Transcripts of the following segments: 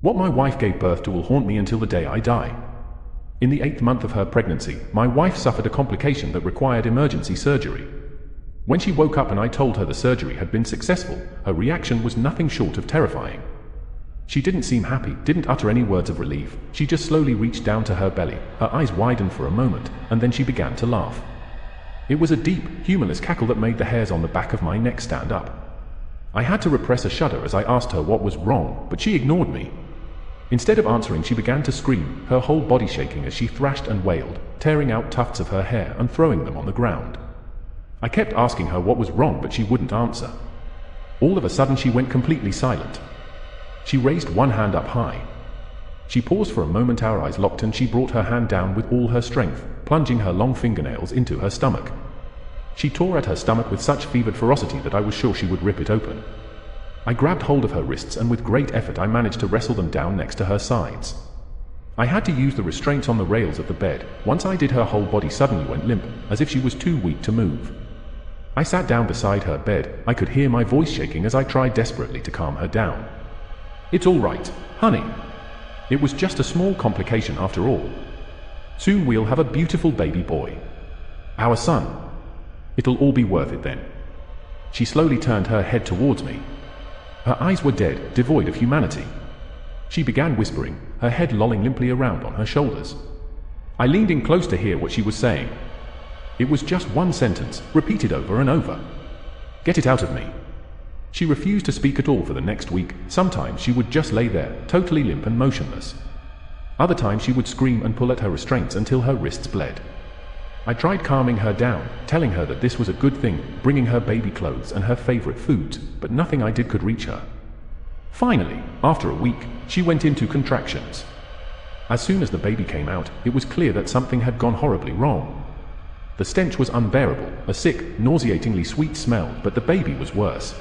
What my wife gave birth to will haunt me until the day I die. In the 8th month of her pregnancy, my wife suffered a complication that required emergency surgery. When she woke up and I told her the surgery had been successful, her reaction was nothing short of terrifying. She didn't seem happy, didn't utter any words of relief. She just slowly reached down to her belly, her eyes widened for a moment, and then she began to laugh. It was a deep, humorless cackle that made the hairs on the back of my neck stand up. I had to repress a shudder as I asked her what was wrong, but she ignored me. Instead of answering, she began to scream, her whole body shaking as she thrashed and wailed, tearing out tufts of her hair and throwing them on the ground. I kept asking her what was wrong, but she wouldn't answer. All of a sudden, she went completely silent. She raised one hand up high. She paused for a moment, our eyes locked, and she brought her hand down with all her strength, plunging her long fingernails into her stomach. She tore at her stomach with such fevered ferocity that I was sure she would rip it open. I grabbed hold of her wrists, and with great effort I managed to wrestle them down next to her sides. I had to use the restraints on the rails of the bed. Once I did, her whole body suddenly went limp, as if she was too weak to move. I sat down beside her bed. I could hear my voice shaking as I tried desperately to calm her down. "It's all right, honey. It was just a small complication after all. Soon we'll have a beautiful baby boy. Our son. It'll all be worth it then." She slowly turned her head towards me. Her eyes were dead, devoid of humanity. She began whispering, her head lolling limply around on her shoulders. I leaned in close to hear what she was saying. It was just one sentence, repeated over and over. "Get it out of me." She refused to speak at all for the next week. Sometimes she would just lay there, totally limp and motionless. Other times she would scream and pull at her restraints until her wrists bled. I tried calming her down, telling her that this was a good thing, bringing her baby clothes and her favorite foods, but nothing I did could reach her. Finally, after a week, she went into contractions. As soon as the baby came out, it was clear that something had gone horribly wrong. The stench was unbearable, a sick, nauseatingly sweet smell, but the baby was worse.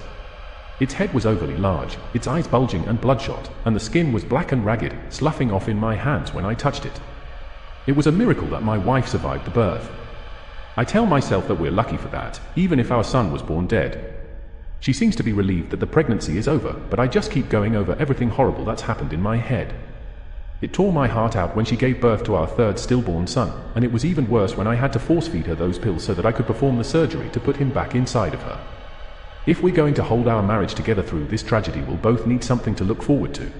Its head was overly large, its eyes bulging and bloodshot, and the skin was black and ragged, sloughing off in my hands when I touched it. It was a miracle that my wife survived the birth. I tell myself that we're lucky for that, even if our son was born dead. She seems to be relieved that the pregnancy is over, but I just keep going over everything horrible that's happened in my head. It tore my heart out when she gave birth to our third stillborn son, and it was even worse when I had to force-feed her those pills so that I could perform the surgery to put him back inside of her. If we're going to hold our marriage together through this tragedy, we'll both need something to look forward to.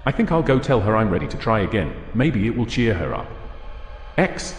I think I'll go tell her I'm ready to try again. Maybe it will cheer her up. X.